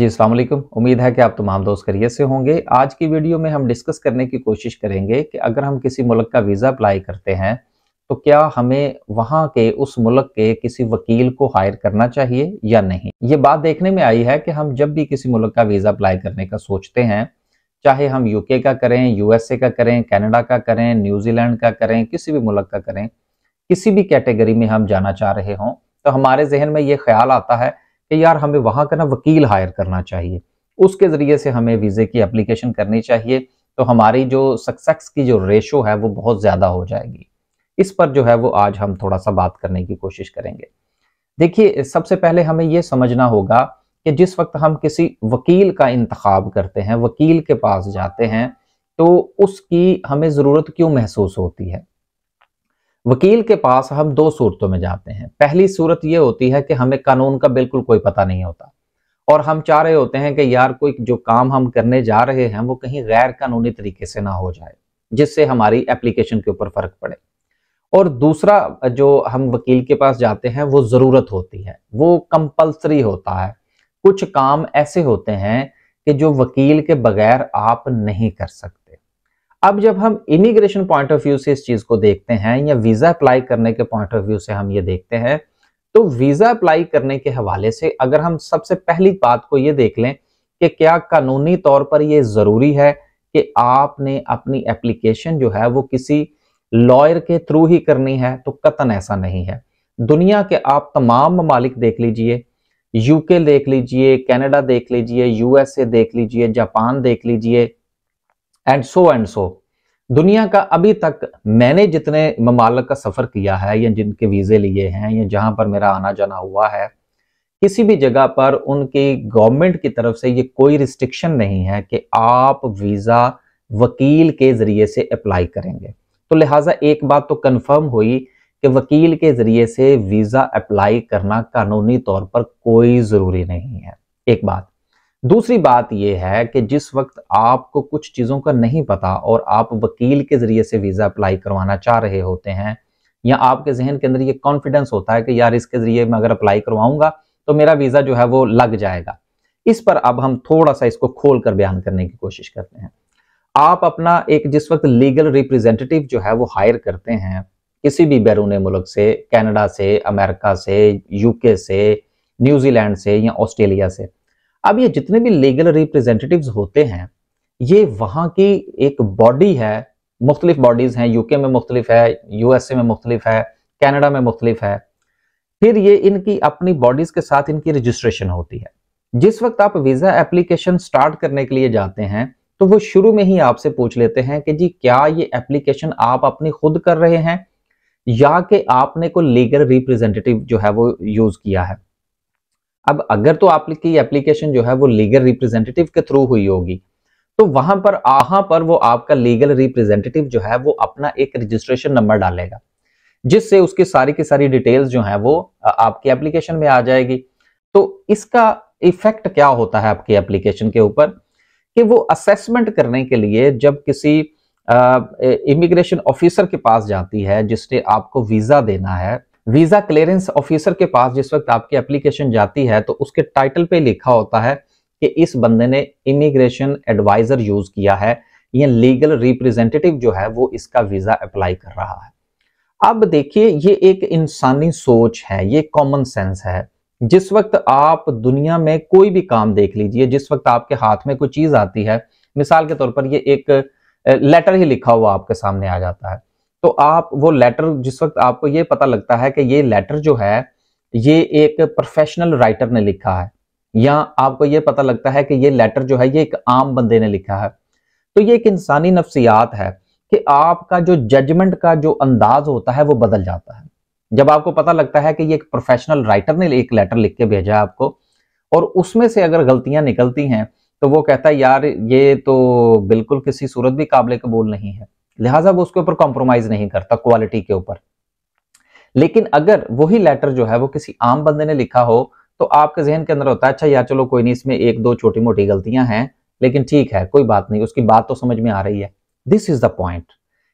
जी, अस्सलाम वालेकुम। उम्मीद है कि आप तमाम दोस्त खैरियत से होंगे। आज की वीडियो में हम डिस्कस करने की कोशिश करेंगे कि अगर हम किसी मुल्क का वीज़ा अप्लाई करते हैं, तो क्या हमें वहाँ के उस मुल्क के किसी वकील को हायर करना चाहिए या नहीं? ये बात देखने में आई है कि हम जब भी किसी मुल्क का वीज़ा अप्लाई करने का सोचते हैं, चाहे हम यूके का करें, यूएसए का करें, कनाडा का करें, न्यूज़ीलैंड का करें, किसी भी मुल्क का करें, किसी भी कैटेगरी में हम जाना चाह रहे हों, तो हमारे ज़हन में ये ख्याल आता है कि यार हमें वहाँ का ना वकील हायर करना चाहिए। उसके ज़रिए से हमें वीज़े की एप्लीकेशन करनी चाहिए, तो हमारी जो सक्सेस की जो रेशो है वो बहुत ज़्यादा हो जाएगी। इस पर जो है वो आज हम थोड़ा-सा बात करने की कोशिश करेंगे। देखिए, सबसे पहले हमें ये समझना होगा कि जिस वक़्त हम किसी वकील का इंतख़ाब करते हैं, वकील के पास जाते हैं, तो उसकी हमें ज़रूरत क्यों महसूस होती है? वकील के पास हम 2 सूरतों में जाते हैं। पहली सूरत ये होती है कि हमें कानून का बिल्कुल कोई पता नहीं होता और हम चाह रहे होते हैं कि यार कोई जो काम हम करने जा रहे हैं वो कहीं गैर कानूनी तरीके से ना हो जाए, जिससे हमारी एप्लीकेशन के ऊपर फ़र्क पड़े। और दूसरा जो हम वकील के पास जाते हैं वो ज़रूरत होती है, वो कंपल्सरी होता है। कुछ काम ऐसे होते हैं कि जो वकील के बगैर आप नहीं कर सकते। अब जब हम इमिग्रेशन पॉइंट ऑफ व्यू से इस चीज़ को देखते हैं या वीज़ा अप्लाई करने के पॉइंट ऑफ व्यू से हम ये देखते हैं, तो वीज़ा अप्लाई करने के हवाले से अगर हम सबसे पहली बात को ये देख लें कि क्या कानूनी तौर पर ये ज़रूरी है कि आपने अपनी एप्लीकेशन जो है वो किसी लॉयर के थ्रू ही करनी है, तो कतन ऐसा नहीं है। दुनिया के आप तमाम ममालिक देख लीजिए, यूके देख लीजिए, कनाडा देख लीजिए, यूएसए देख लीजिए, जापान देख लीजिए एंड सो दुनिया का अभी तक मैंने जितने ममालिक का सफर किया है या जिनके वीजे लिए हैं या जहां पर मेरा आना जाना हुआ है, किसी भी जगह पर उनकी गवर्नमेंट की तरफ से ये कोई रिस्ट्रिक्शन नहीं है कि आप वीजा वकील के जरिए से अप्लाई करेंगे। तो लिहाजा एक बात तो कंफर्म हुई कि वकील के जरिए से वीजा अप्लाई करना कानूनी तौर पर कोई जरूरी नहीं है। एक बात। दूसरी बात यह है कि जिस वक्त आपको कुछ चीज़ों का नहीं पता और आप वकील के ज़रिए से वीज़ा अप्लाई करवाना चाह रहे होते हैं या आपके जहन के अंदर ये कॉन्फिडेंस होता है कि यार इसके ज़रिए मैं अगर अप्लाई करवाऊंगा तो मेरा वीज़ा जो है वो लग जाएगा। इस पर अब हम थोड़ा सा इसको खोल कर बयान करने की कोशिश करते हैं। आप अपना एक जिस वक्त लीगल रिप्रेजेंटेटिव जो है वो हायर करते हैं किसी भी बैरून मुल्क से, कनाडा से, अमेरिका से, यूके से, न्यूजीलैंड से या ऑस्ट्रेलिया से, अब ये जितने भी लीगल रिप्रेजेंटेटिव्स होते हैं ये वहाँ की एक बॉडी है। मुख्तलिफ बॉडीज हैं, यूके में मुख्तलिफ है, यूएसए में मुख्तलिफ है, कनाडा में मुख्तलिफ है। फिर ये इनकी अपनी बॉडीज के साथ इनकी रजिस्ट्रेशन होती है। जिस वक्त आप वीजा एप्लीकेशन स्टार्ट करने के लिए जाते हैं तो वो शुरू में ही आपसे पूछ लेते हैं कि जी क्या ये एप्लीकेशन आप अपनी खुद कर रहे हैं या कि आपने कोई लीगल रिप्रेजेंटेटिव जो है वो यूज किया है। अब अगर तो आपकी एप्लीकेशन जो है वो लीगल रिप्रेजेंटेटिव के थ्रू हुई होगी तो वहां पर वो आपका लीगल रिप्रेजेंटेटिव जो है वो अपना एक रजिस्ट्रेशन नंबर डालेगा, जिससे उसकी सारी की सारी डिटेल्स जो है वो आपकी एप्लीकेशन में आ जाएगी। तो इसका इफेक्ट क्या होता है आपकी एप्लीकेशन के ऊपर कि वो असेसमेंट करने के लिए जब किसी इमिग्रेशन ऑफिसर के पास जाती है जिसने आपको वीजा देना है, वीजा क्लियरेंस ऑफिसर के पास जिस वक्त आपकी एप्लीकेशन जाती है तो उसके टाइटल पे लिखा होता है कि इस बंदे ने इमिग्रेशन एडवाइजर यूज किया है या लीगल रिप्रेजेंटेटिव जो है वो इसका वीजा अप्लाई कर रहा है। अब देखिए ये एक इंसानी सोच है, ये कॉमन सेंस है। जिस वक्त आप दुनिया में कोई भी काम देख लीजिए, जिस वक्त आपके हाथ में कोई चीज आती है, मिसाल के तौर पर ये एक लेटर ही लिखा हुआ आपके सामने आ जाता है, तो आप वो लेटर जिस वक्त आपको ये पता लगता है कि ये लेटर जो है ये एक प्रोफेशनल राइटर ने लिखा है या आपको ये पता लगता है कि ये लेटर जो है ये एक आम बंदे ने लिखा है, तो ये एक इंसानी नफ्सियात है कि आपका जो जजमेंट का जो अंदाज होता है वो बदल जाता है। जब आपको पता लगता है कि ये एक प्रोफेशनल राइटर ने एक लेटर लिख के भेजा है आपको और उसमें से अगर गलतियां निकलती हैं तो वो कहता है यार ये तो बिल्कुल किसी सूरत भी काबिल कबूल नहीं है, लिहाजा वो उसके ऊपर कॉम्प्रोमाइज नहीं करता क्वालिटी के ऊपर। लेकिन अगर वही लेटर जो है वो किसी आम बंदे ने लिखा हो तो आपके जहन के अंदर होता है अच्छा यार चलो कोई नहीं, इसमें एक दो छोटी मोटी गलतियां हैं लेकिन ठीक है कोई बात नहीं, उसकी बात तो समझ में आ रही है। This is the point.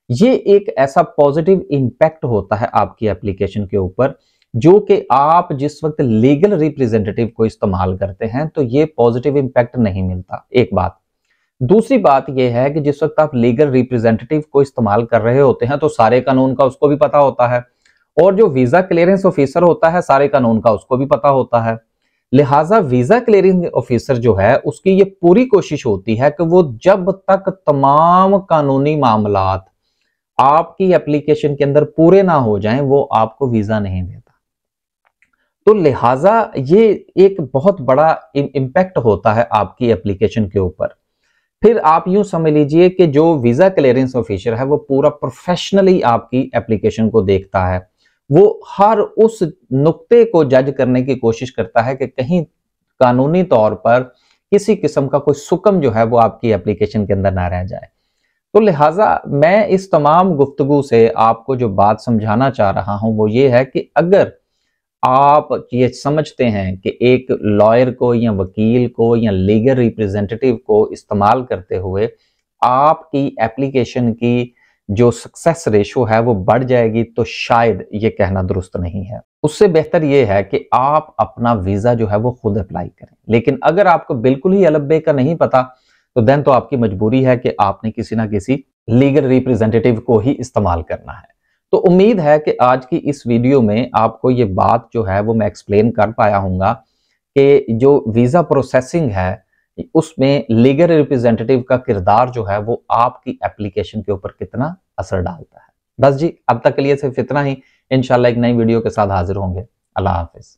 ये एक ऐसा पॉजिटिव इंपैक्ट होता है आपकी एप्लीकेशन के ऊपर जो कि आप जिस वक्त लीगल रिप्रेजेंटेटिव को इस्तेमाल करते हैं तो ये पॉजिटिव इंपैक्ट नहीं मिलता, एक बात। दूसरी बात यह है कि जिस वक्त आप लीगल रिप्रेजेंटेटिव को इस्तेमाल कर रहे होते हैं तो सारे कानून का उसको भी पता होता है, और जो वीजा क्लियरेंस ऑफिसर होता है सारे कानून का उसको भी पता होता है। लिहाजा वीजा क्लियरिंग ऑफिसर जो है उसकी ये पूरी कोशिश होती है कि वो जब तक तमाम कानूनी मामलात आपकी एप्लीकेशन के अंदर पूरे ना हो जाएं वो आपको वीजा नहीं देता। तो लिहाजा ये एक बहुत बड़ा इम्पैक्ट होता है आपकी एप्लीकेशन के ऊपर। फिर आप यूं समझ लीजिए कि जो वीजा क्लियरेंस ऑफिसर है वो पूरा प्रोफेशनली आपकी एप्लीकेशन को देखता है, वो हर उस नुक्ते को जज करने की कोशिश करता है कि कहीं कानूनी तौर पर किसी किस्म का कोई सुकम जो है वो आपकी एप्लीकेशन के अंदर ना रह जाए। तो लिहाजा मैं इस तमाम गुफ्तगू से आपको जो बात समझाना चाह रहा हूं वो ये है कि अगर आप ये समझते हैं कि एक लॉयर को या वकील को या लीगल रिप्रेजेंटेटिव को इस्तेमाल करते हुए आपकी एप्लीकेशन की जो सक्सेस रेशो है वो बढ़ जाएगी, तो शायद ये कहना दुरुस्त नहीं है। उससे बेहतर ये है कि आप अपना वीजा जो है वो खुद अप्लाई करें। लेकिन अगर आपको बिल्कुल ही अलबे का नहीं पता तो देन तो आपकी मजबूरी है कि आपने किसी ना किसी लीगल रिप्रेजेंटेटिव को ही इस्तेमाल करना है। तो उम्मीद है कि आज की इस वीडियो में आपको ये बात जो है वो मैं एक्सप्लेन कर पाया हूँगा कि जो वीज़ा प्रोसेसिंग है उसमें लीगल रिप्रेजेंटेटिव का किरदार जो है वो आपकी एप्लीकेशन के ऊपर कितना असर डालता है। बस जी, अब तक के लिए सिर्फ इतना ही। इंशाल्लाह एक नई वीडियो के साथ हाजिर होंगे। अल्लाह हाफिज।